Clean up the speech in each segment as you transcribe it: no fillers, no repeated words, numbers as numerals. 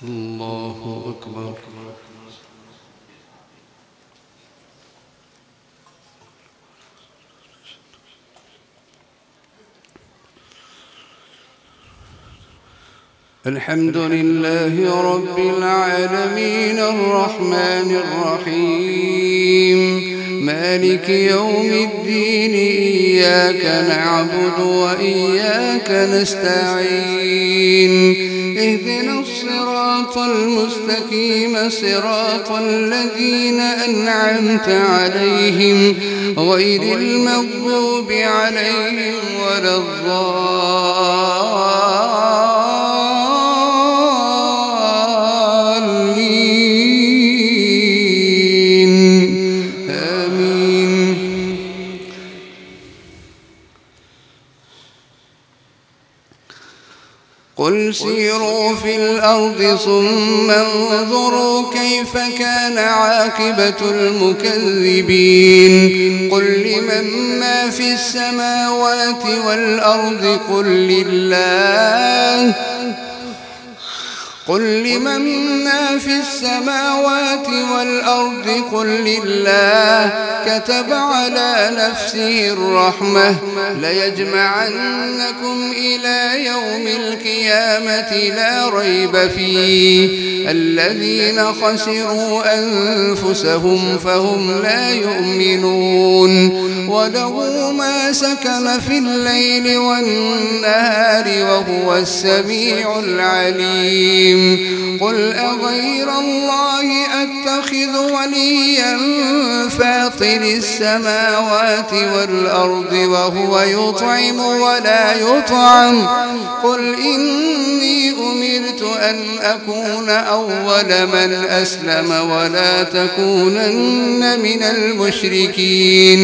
الله أكبر. الحمد لله رب العالمين الرحمن الرحيم مالك يوم الدين إياك نعبد وإياك نستعين اهدنا الصراط المستقيم صراط الذين أنعمت عليهم غير المغضوب عليهم ولا قل سيروا في الأرض ثم انظروا كيف كان عاقبة المكذبين قل لمن ما في السماوات والأرض قل لمن ما في السماوات والأرض قل لله كتب على نفسه الرحمة ليجمعنكم إلى يوم القيامة لا ريب فيه الذين خسروا أنفسهم فهم لا يؤمنون وله ما سكن في الليل والنهار وهو السميع العليم قل أغير الله أتخذ وليا فاطر السماوات والأرض وهو يطعم ولا يطعم قل إني أمرت أن أكون أول من أسلم ولا تكونن من المشركين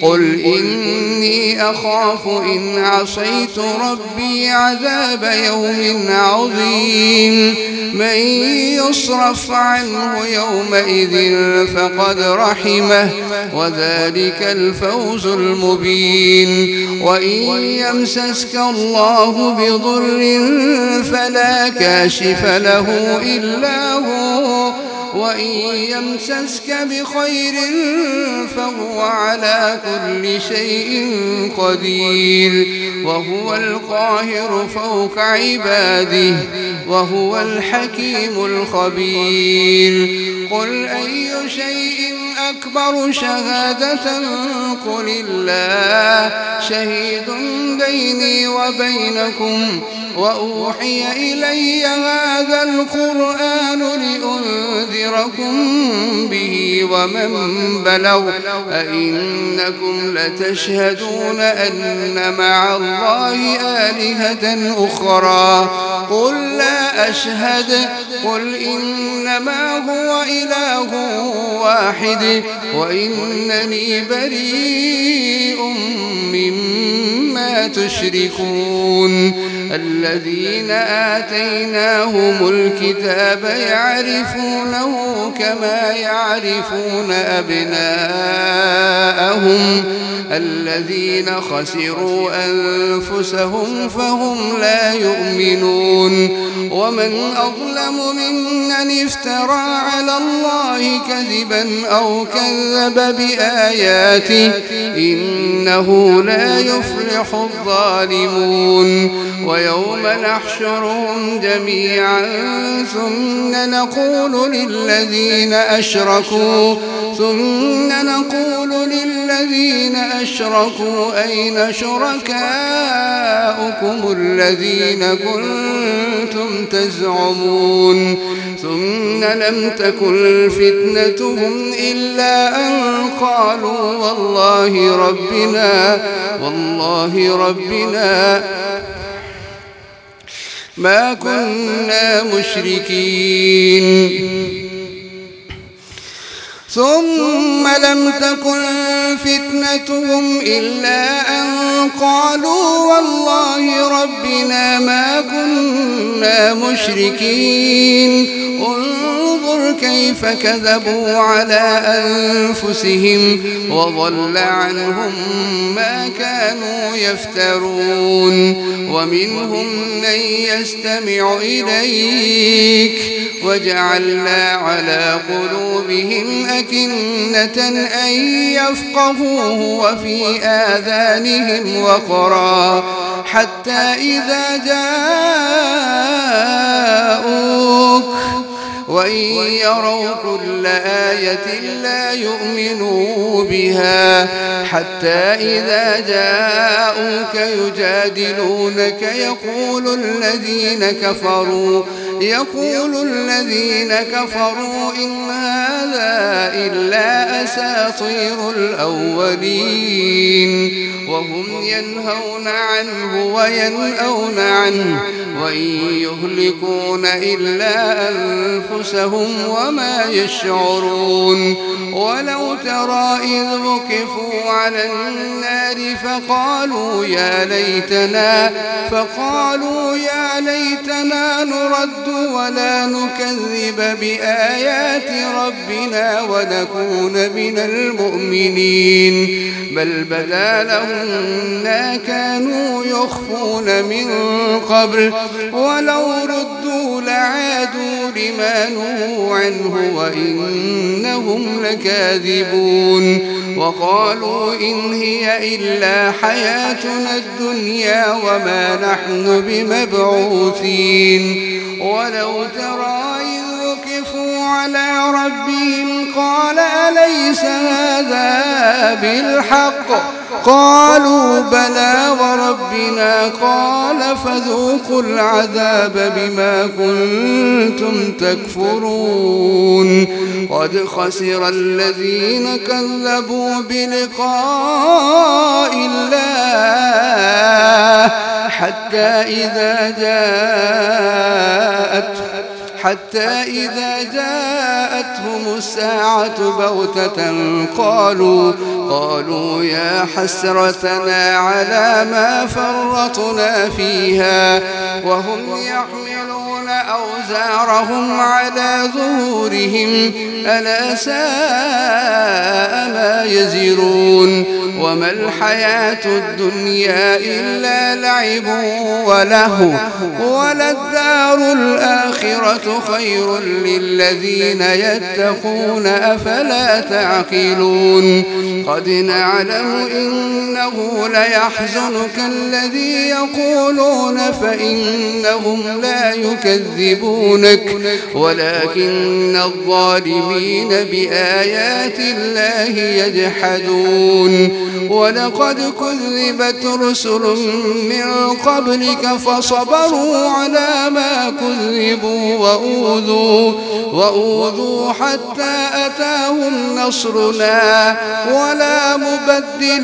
قل إني أخاف إن عصيت ربي عذاب يوم عظيم من يصرف عنه يومئذ فقد رحمه وذلك الفوز المبين وإن يمسسك الله بضر فلا كاشف له إلا هو وإن يمسسك بخير فهو على كل شيء قدير وهو القاهر فوق عباده وهو الحكيم الخبير قل أي شيء أكبر شهادة قل الله شهيد بيني وبينكم وأوحي إلي هذا القرآن لأنذركم به ومن بلغ أئنكم لتشهدون أن مع الله آلهة أخرى قل لا أشهد قل إنما هو إله واحد وإنني بريء مما تشركون الذين آتيناهم الكتاب يعرفونه كما يعرفون أبناءهم الذين خسروا أنفسهم فهم لا يؤمنون ومن أظلم ممن افترى على الله كذبا أو كذب بآياته إنه لا يفلح الظالمون ويوم نحشرهم جميعا ثم نقول للذين أشركوا أين شركاؤكم الذين كنتم تزعمون ثم لم تكن فتنتهم إلا أن قالوا والله ربنا ما كنا مشركين ثم لم تكن فتنتهم إلا أن قالوا والله ربنا ما كنا مشركين انظر كيف كذبوا على أنفسهم وضل عنهم ما كانوا يفترون. ومنهم من يستمع إليك وجعلنا على قلوبهم أكنة أن يفقهوه وفي آذانهم وقرا حتى إذا جاءوك وإن يروا كل آية لا يؤمنوا بها حتى إذا جاءوك يجادلونك يقول الذين كفروا إن هذا إلا أساطير الأولين وهم ينهون عنه وينأون عنه وإن يهلكون إلا أنفسهم وما يشعرون. ولو ترى إذ وقفوا على النار فقالوا يا ليتنا نرد ولا نكذب بآيات ربنا ونكون من المؤمنين بل بدا لهم ما كانوا يخفون من قبل ولو ردوا لعادوا لما نهوا عنه وإنهم لكاذبون. وقالوا إن هي إلا حياتنا الدنيا وما نحن بمبعوثين. ولو ترى إذ وقفوا على ربهم قال أليس هذا بالحق قالوا بلى وربنا قال فذوقوا العذاب بما كنتم تكفرون. قد خسر الذين كذبوا بلقاء الله حتى إذا جاءتهم الساعة بغتة قالوا يا حسرتنا على ما فرطنا فيها وهم يحملون أوزارهم على ظهورهم ألا ساء ما يزرون. وما الحياة الدنيا إلا لعب ولهو وللدار الآخرة خير للذين يتقون أفلا تعقلون. قد نعلم إنه ليحزنك الذي يقولون فإنهم لا يكذبونك ولكن الظالمين بآيات الله يجحدون. ولقد كذبت رسل من قبلك فصبروا على ما كذبوا وأوذوا حتى أتاهم نصرنا ولا مبدل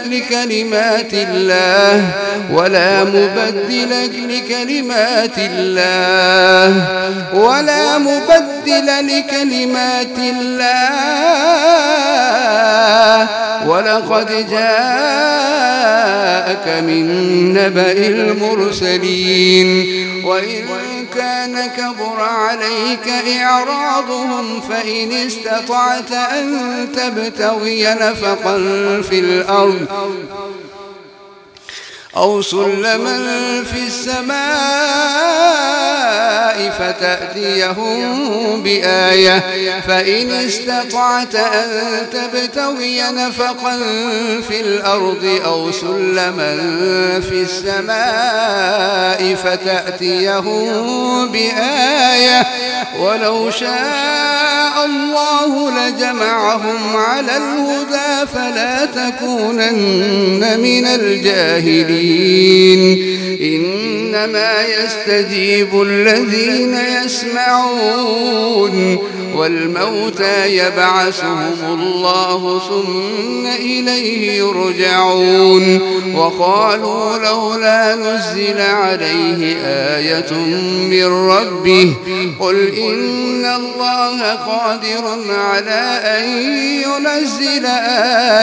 لكلمات الله ولقد جاءك من نبأ المرسلين. وإن كان كبر عليك إعراضهم فإن استطعت أن تبتغي نفقا في الأرض أو سلما في السماء فتأتيهم بآية فإن استطعت أن تبتغي نفقا في الأرض أو سلما في السماء فتأتيهم بآية ولو شاء الله لجمعهم على الهدى فلا تكونن من الجاهلين. إنما يستجيب الذين يسمعون والموتى يبعثهم الله ثم إليه يرجعون. وقالوا لولا نزل عليه آية من ربه قل إن الله قادر على أن ينزل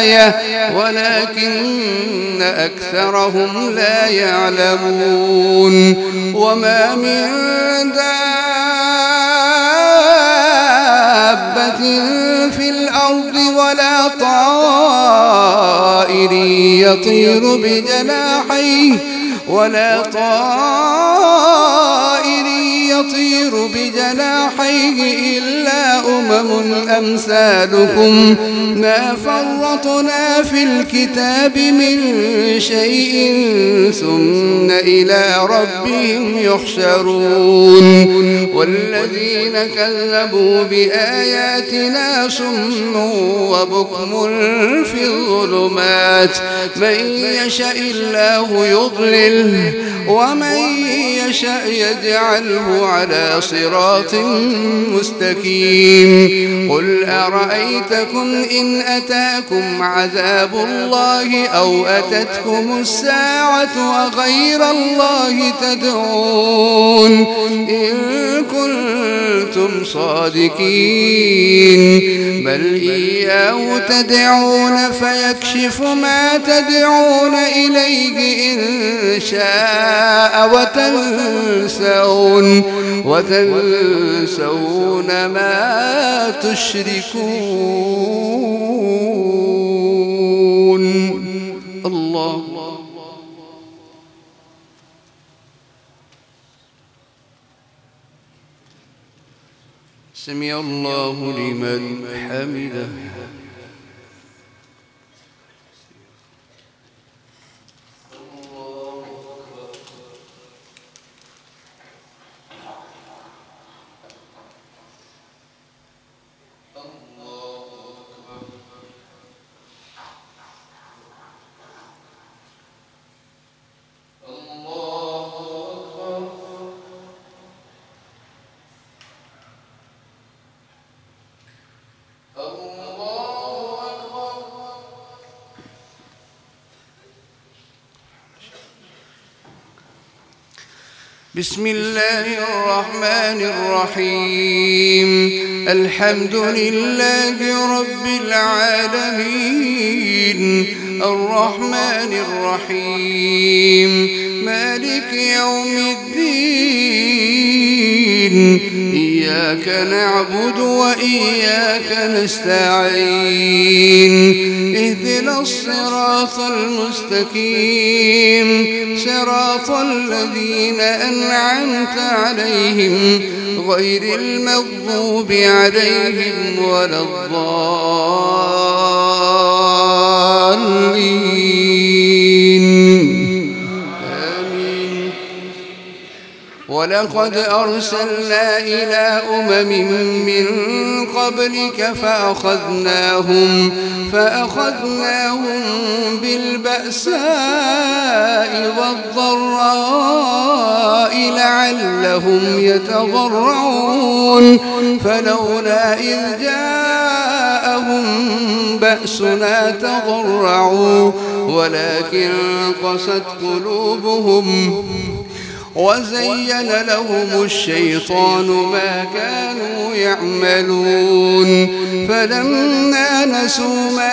آية ولكن أكثرهم لا يعلمون. وما من دابة دابة في الأرض ولا طائر يطير بجناحيه إلا أمثالكم ما فرطنا في الكتاب من شيء ثم إلى ربهم يحشرون والذين كذبوا بآياتنا صم وبكم في الظلمات من يشاء الله يضلله ومن يشاء يجعله على صراط مستقيم قل أرأيتكم إن أتاكم عذاب الله أو أتتكم الساعة أغير الله تدعون إن كنتم صادقين بل إياه تدعون فيكشف ما تدعون إليه إن شاء وتنسون ما تشركون. الله سمع الله لمن حمده. بسم الله الرحمن الرحيم الحمد لله رب العالمين الرحمن الرحيم مالك يوم الدين إياك نعبد وإياك نستعين اهدنا الصراط المستقيم صراط الذين أنعمت عليهم غير المغضوب عليهم ولا الضالين آمين. ولقد أرسلنا إلى من قبلك فأخذناهم بالبأساء والضراء لعلهم يتضرعون فلولا إذ جاءهم بأسنا تضرعوا ولكن قست قلوبهم وزين لهم الشيطان ما كانوا يعملون فلما نسوا ما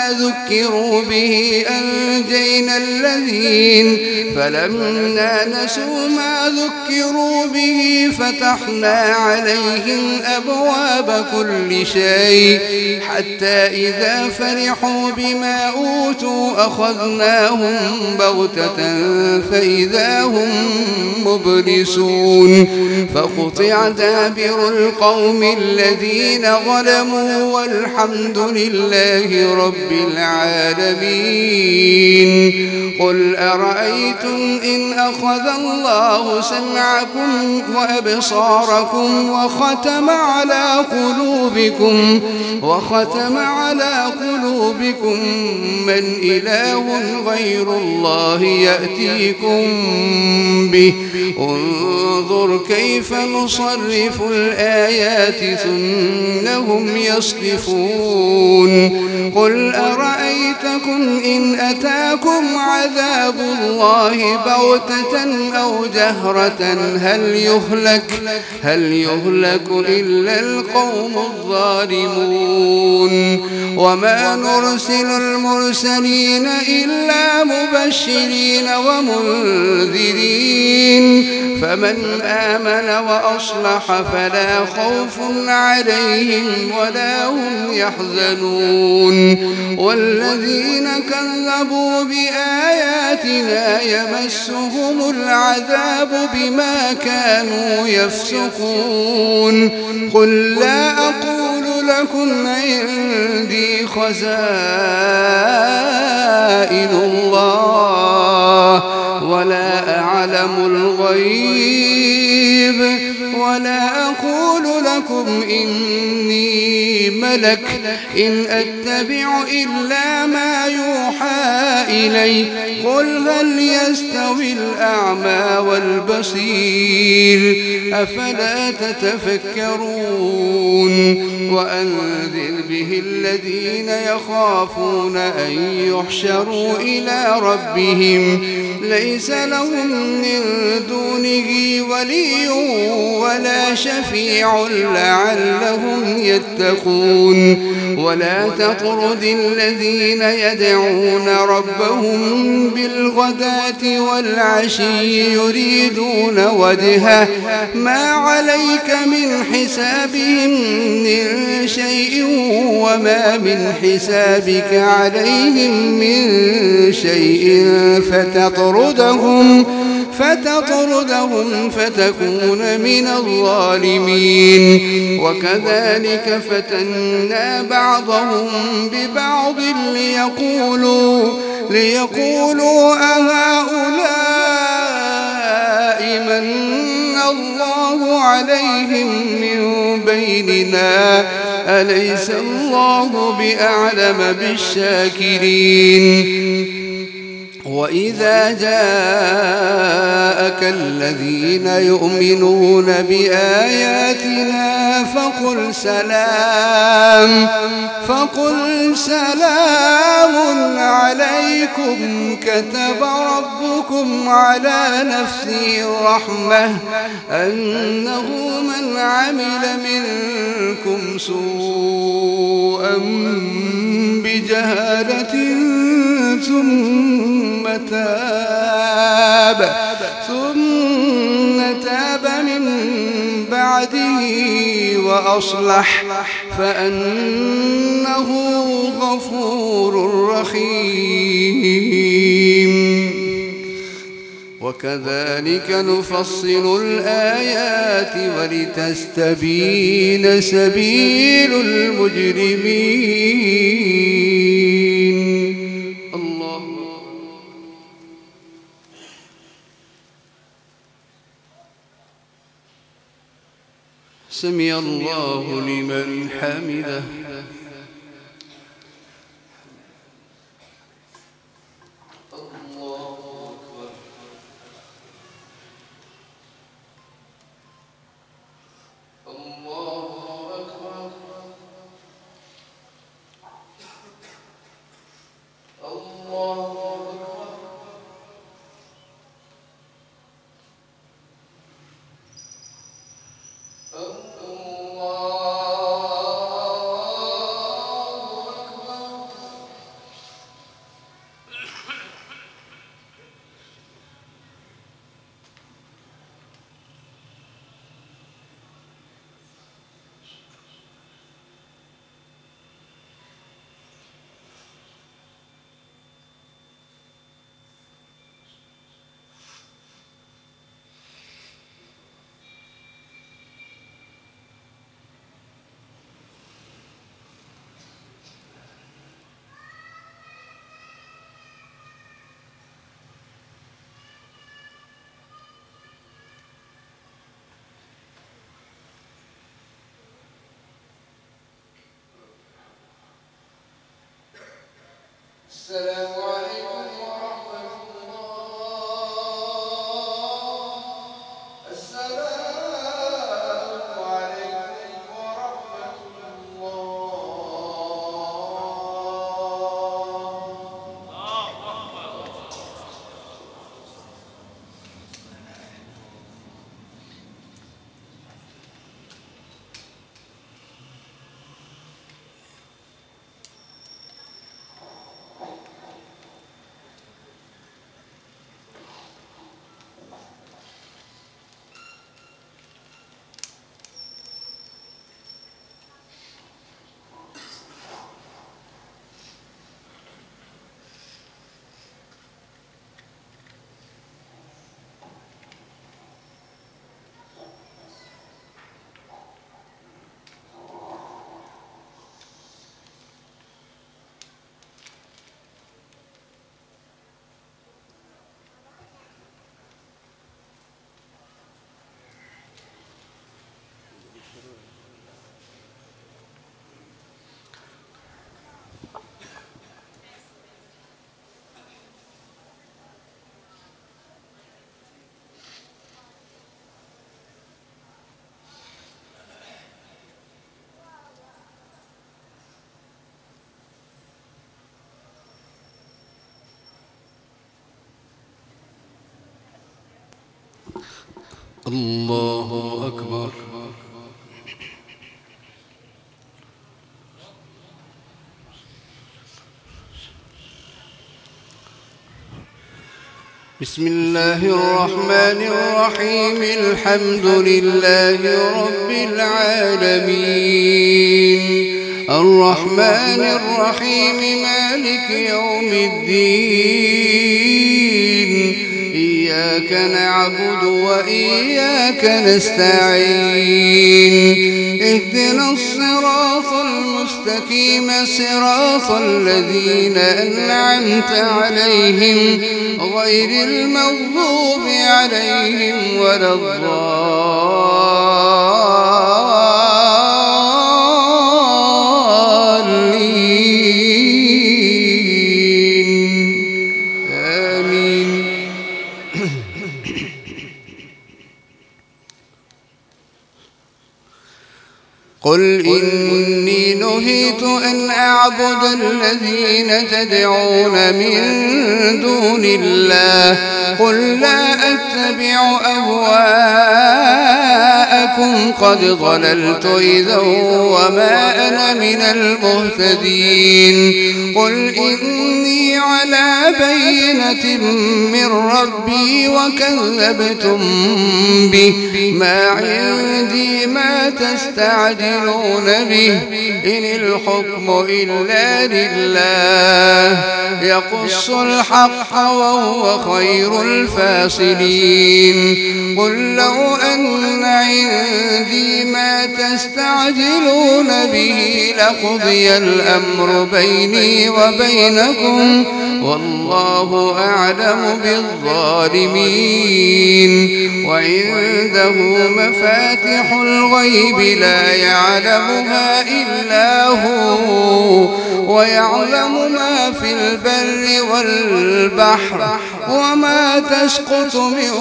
ذكروا به فتحنا عليهم أبواب كل شيء حتى إذا فرحوا بما أوتوا أخذناهم بغتة فإذا هم مبلسون فقطع دابر القوم الذين ظلموا والحمد لله رب العالمين. قل أرأيتم إن أخذ الله سمعكم وأبصاركم وختم على قلوبكم من إله غير الله يأتيكم به انظر كيف نصرف الآيات ثم هم يصدفون. قل أرأيتكم إن أتاكم عذاب الله بغتة أو جهرة هل يهلك إلا القوم الظالمون. وما نرسل المرسلين إلا مبشرين ومنذرين فمن آمن وأصلح فلا خوف عليهم ولا هم يحزنون والذين كذبوا بآياتنا يمسهم العذاب بما كانوا يفسقون قل لا أقول لكم عندي خزائن الله ولا أعلم الغيب ولا أقول لكم إني ملك إن أتبع إلا ما يوحى إلي قل هل يستوي الأعمى والبصير أفلا تتفكرون وأنذر به الذين يخافون أن يحشروا إلى ربهم ليس لهم من دونه ولي ولا شفيع لعلهم يتقون ولا تطرد الذين يدعون ربهم بالغداة والعشي يريدون وجهه ما عليك من حسابهم من شيء وما من حسابك عليهم من شيء فتطردهم فتكون من الظالمين وكذلك فتنا بعضهم ببعض ليقولوا أهؤلاء من الله عليهم من بيننا أليس الله بأعلم بالشاكرين وإذا جاءك الذين يؤمنون بآياتنا فقل سلام عليكم كتب ربكم على نفسه الرحمة أنه من عمل منكم سوءا بجهالة ثم تاب من بعده وأصلح فأنه غفور رحيم وكذلك نفصل الآيات ولتستبين سبيل المجرمين سمع الله لمن حمده السلام عليكم ورحمة الله السلام عليكم ورحمة الله أكبر. بسم الله الرحمن الرحيم. الحمد لله رب العالمين، الرحمن الرحيم، مالك يوم الدين، إياك نعبد وإياك نستعين، اهدنا الصراط المستقيم، صراط الذين أنعمت عليهم غير المغضوب عليهم ولا الضالين، آمين. قل إني نهيت أن أعبد الذين تدعون من دون الله، قل لا أتبع أهواءكم قد ضللت إذا وما أنا من المهتدين. قل إني على بينة من ربي وكذبتم به، ما عندي ما تستعجلون به، إن الحكم إلا لله، يقص الحق وهو خير الفاصلين. قل لو أن عندي ما تستعجلون به لقضي الأمر بيني وبينكم، والله أعلم بالظالمين. وعنده مفاتح الغيب لا يعلمها إلا هو، ويعلم ما في البر والبحر، وما تسقط من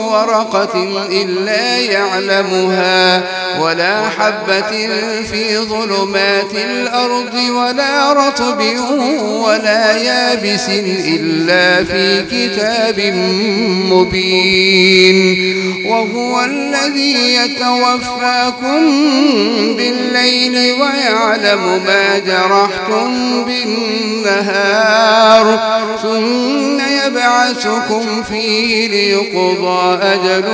ورقة إلا يعلمها، ولا حبة في ظلمات الأرض، ولا رطب ولا يابس إلا في كتاب مبين. وهو الذي يتوفاكم بالليل ويعلم ما جرحتم بالنهار، ثم يبعثكم فيه ليقضى أجل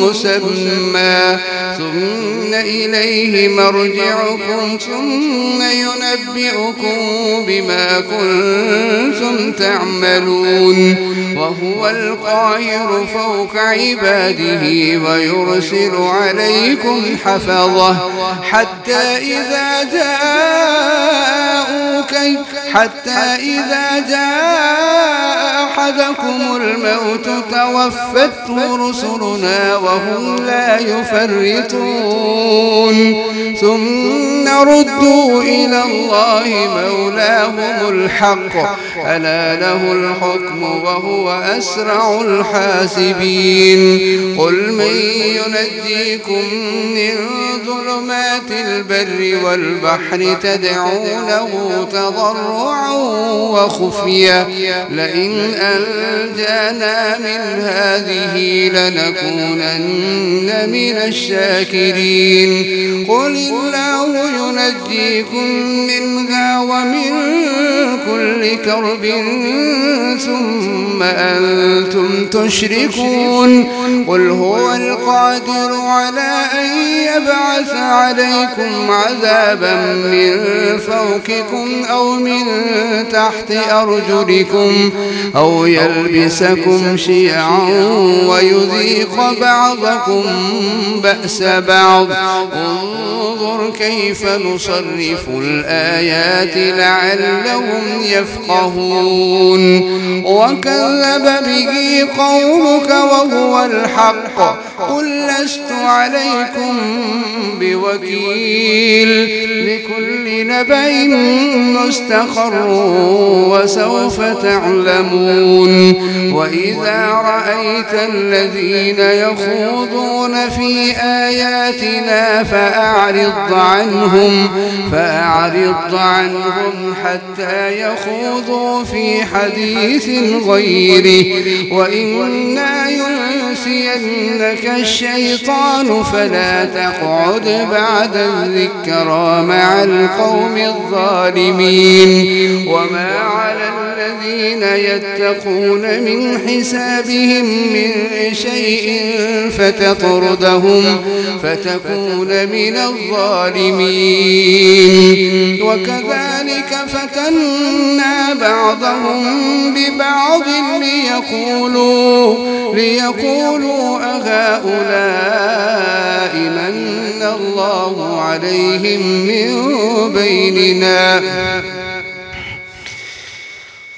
مسمى، ثم إليه مرجعكم، ثم ينبئكم بما كنتم تعملون. وهو القاهر فوق عباده ويرسل عليكم حفظه، حتى إذا جاء أحدكم الموت توفته رسلنا وهم لا يفرطون، ثم ردوا إلى الله مولاهم الحق، ألا له الحكم وهو أسرع الحاسبين. قل من ينجيكم من ظلمات البر والبحر تدعونه تضرعا وخفيا، لئن أنجانا من هذه لنكونن من الشاكرين. قل الله ينجيكم منها ومن كل كرب ثم أنتم تشركون. قل هو القادر على أن يبعث عليكم عذابا من فوقكم أو من تحت أرجلكم، أو يلبسكم شيعا ويذيق بعضكم بأس بعض. انظر كيف نصرف الآيات لعلهم يفقهون. وكذب به قومك وهو الحق، قل لست عليكم بوكيل، لكل نبأ مستقر وسوف تعلمون. وإذا رأيت الذين يخوضون في آياتنا فأعرض عنهم حتى يخوضوا في حديث غيره، وإنا ينسينك الشيطان فلا تقعد بعد الذكرى مع القوم الظالمين وما على الذين يتقون من حسابهم من شيء فتطردهم فتكون من الظالمين وكذلك فتنا بعضهم ببعض ليقولوا أهؤلاء من الله عليهم من بيننا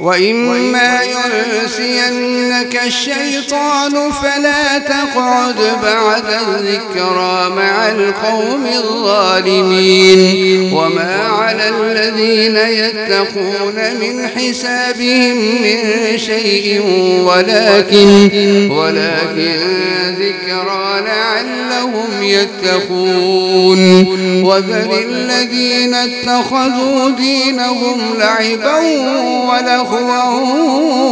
وإما ينسينك الشيطان فلا تقعد بعد الذكرى مع القوم الظالمين وما على الذين يتقون من حسابهم من شيء ولكن ذكرى لعلهم يتقون وذر الذين اتخذوا دينهم لعبا ولهوا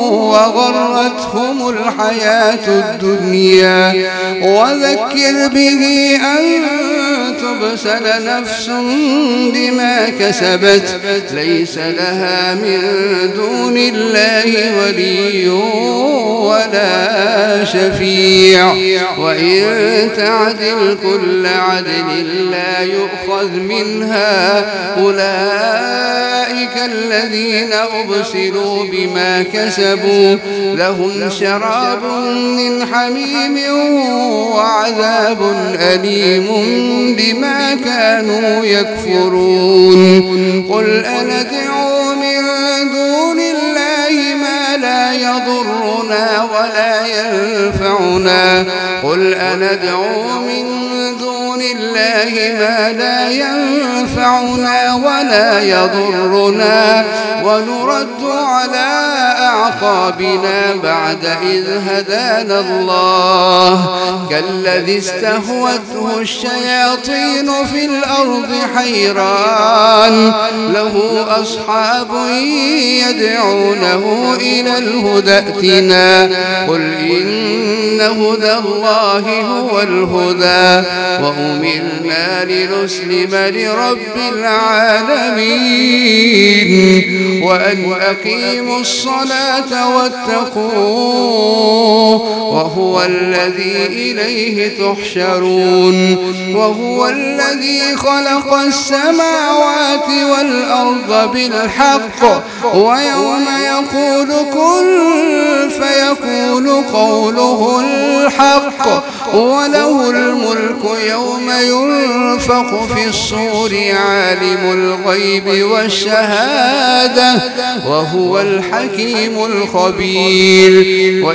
وغرتهم الحياة الدنيا وذكر به أن تبسل نفس بما كسبت ليس لها من دون الله ولي ولا شفيع وإن تعدل كل عدل لا يؤخذ منها أولئك الذين أبسلوا بما كسبوا لهم شراب من حميم وعذاب أليم بما كانوا يكفرون قل أندعو من دون الله ما لا يضرنا ولا ينفعنا قل أندعو من دون الله ما لا ينفعنا ولا يضرنا ونرد على أعقابنا بعد إذ هدانا الله كالذي استهوته الشياطين في الأرض حيران له أصحاب يدعونه إلى الهدى ائتنا قل إن هدى الله هو الهدى وأمرنا لنسلم لرب العالمين وأن أقيموا الصلاة واتقوه وهو الذي إليه تحشرون وهو الذي خلق السماوات والأرض بالحق ويوم يقول كن فيكون قوله الحق وله الملك يوم ينفخ في الصور عالم الغيب والشهادة وهو الحكيم الخبير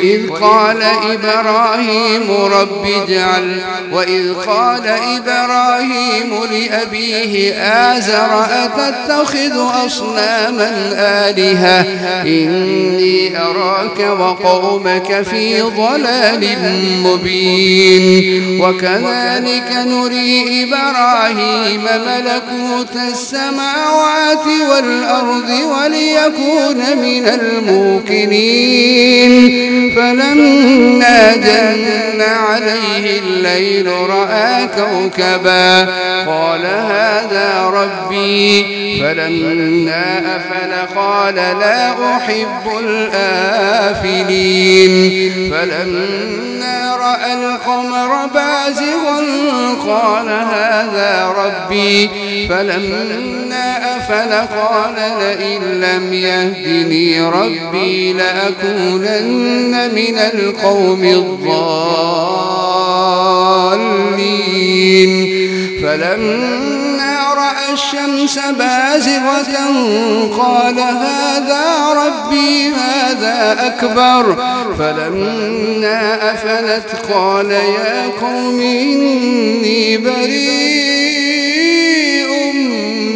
وإذ قال إبراهيم لأبيه آزر أتتخذ أصناما آلهة إني أراك وقومك في ضلال مبين وكذلك نري إبراهيم ملكوت السماوات والأرض وليكون من الموقنين فلما جن عليه الليل رأى كوكبا قال هذا ربي فلما أفل قال لا أحب الآفلين فلما رأى القمر بازغا قال هذا ربي فلما أفل قال لئن لم يهدني ربي لأكونن من القوم الضالين فلما رأى الشمس بازغة قال هذا ربي هذا أكبر فلما أفلت قال يا قوم إني بريء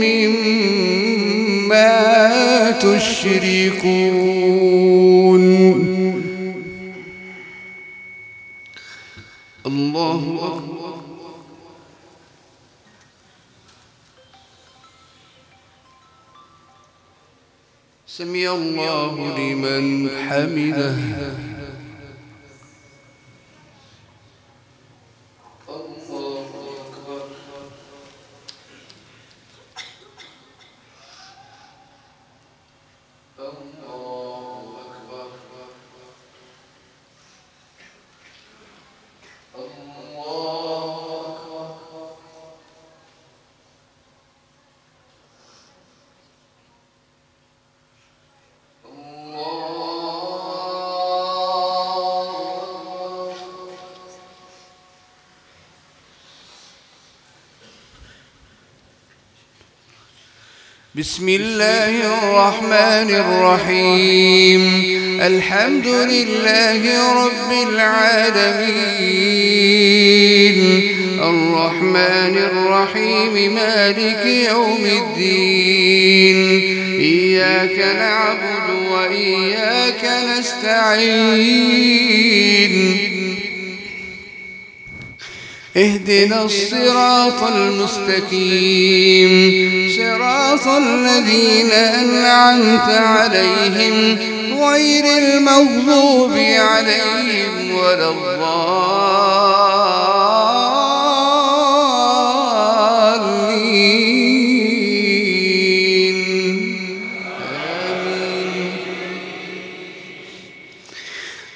مما تشركون الله أكبر سمع الله لمن حمده بسم الله الرحمن الرحيم. الحمد لله رب العالمين، الرحمن الرحيم، مالك يوم الدين. إياك نعبد وإياك نستعين. اهدنا الصراط المستقيم، صراط الذين أنعمت عليهم غير المغضوب عليهم ولا الضالين.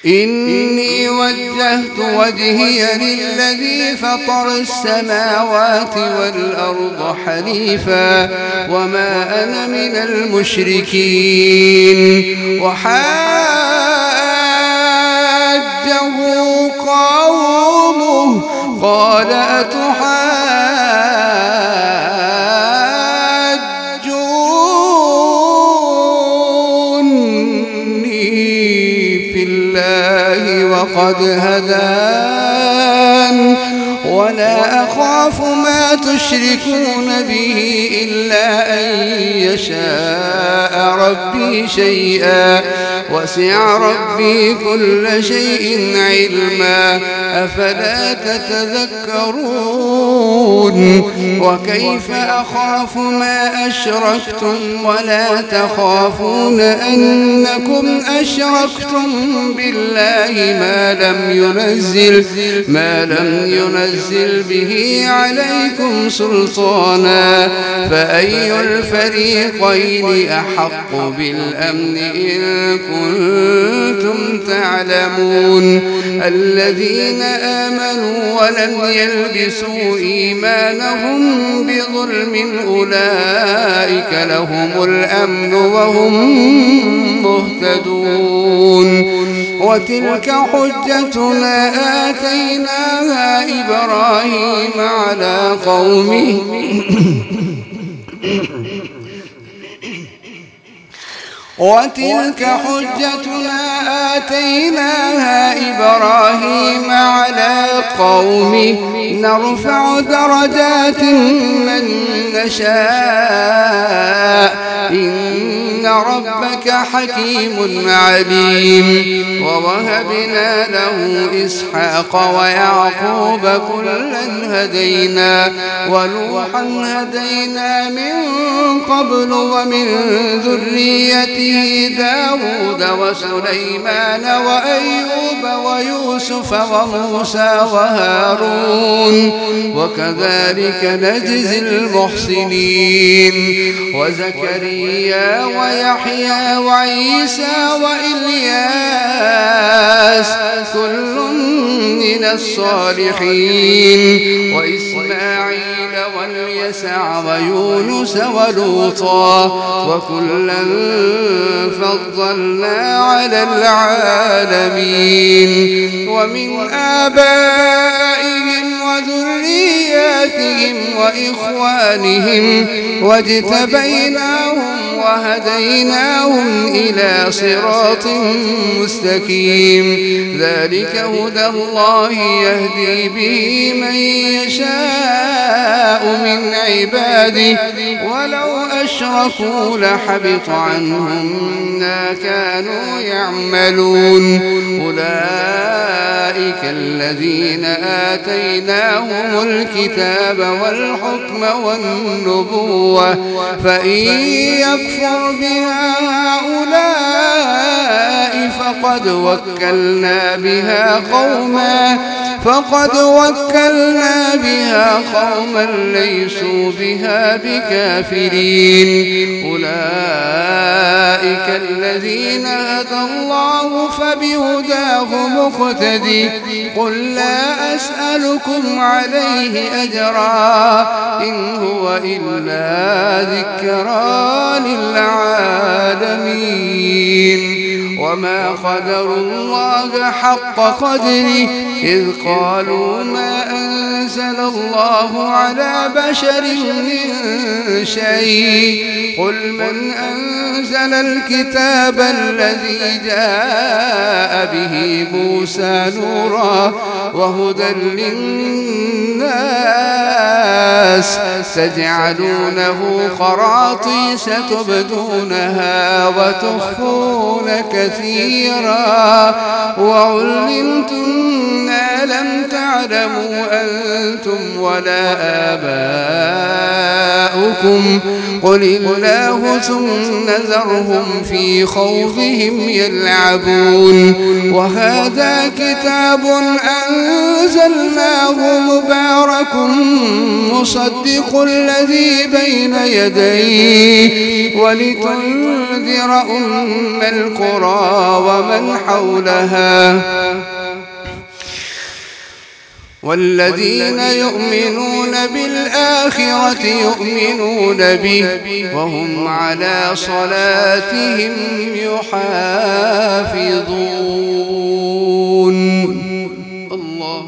إني وجهت وجهي للذي فطر السماوات والأرض حنيفا وما أنا من المشركين. وحاجه قومه قال أتحاجوني في الله وقد هدان ولا أخاف ما تشركون به إلا أن يشاء ربي شيئا وسع ربي كل شيء علما أفلا تتذكرون. وكيف أخاف ما أشركتم ولا تخافون أنكم أشركتم بالله ما لم ينزل به عليكم سلطانا فأي الفريقين أحق بالأمن إن كنتم تعلمون. الذين آمنوا ولم يلبسوا إيمانهم بظلم أولئك لهم الأمن وهم مهتدون. وتلك حجتنا آتيناها إبراهيم على قومه وتلك حجتنا آتيناها إبراهيم على قومه نرفع درجات من نشاء إن ربك حكيم عليم. ووهبنا له إسحاق ويعقوب كلا هدينا ونوحا هدينا من قبل ومن ذريته داود وسليمان وأيوب ويوسف وموسى وهارون وكذلك نجزي المحسنين. وزكريا ويحيى وعيسى وإلياس كل من الصالحين وإسماعيل واليسع ويونس ولوطا وكلا فضلنا على العالمين. ومن آبائهم وذرياتهم وإخوانهم واجتبيناهم وهديناهم إلى صراط مستقيم. ذلك هدى الله يهدي به من يشاء من عباده ولو أشركوا لحبط عنهم ما كانوا يعملون. أولئك الذين آتيناهم الكتاب والحكم والنبوة فإن يكفر بها هؤلاء فقد وكلنا بها قوما ليسوا بها بكافرين. أولئك الذين هدى الله فبهداه مقتدي. قل لا أسألكم عليه أجرا إن هو إلا ذكرى للعالمين. وما قدروا الله حق قدره إذ قالوا ما أنزل أنزل الله على بشر من شيء قل من أنزل الكتاب الذي جاء به موسى نورا وهدى للناس تجعلونه قراطيس تبدونها وتخفون كثيرا وعلمتم ما لم تعلموا أنتم ولا آباؤكم قل الله ثم ذرهم في خوضهم يلعبون وهذا كتاب أنزلناه مبارك مصدق الذي بين يديه ولتنذر أم القرى ومن حولها والذين يؤمنون بالآخرة يؤمنون به وهم على صلاتهم يحافظون. الله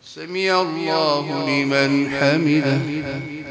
سمع الله لمن حمده.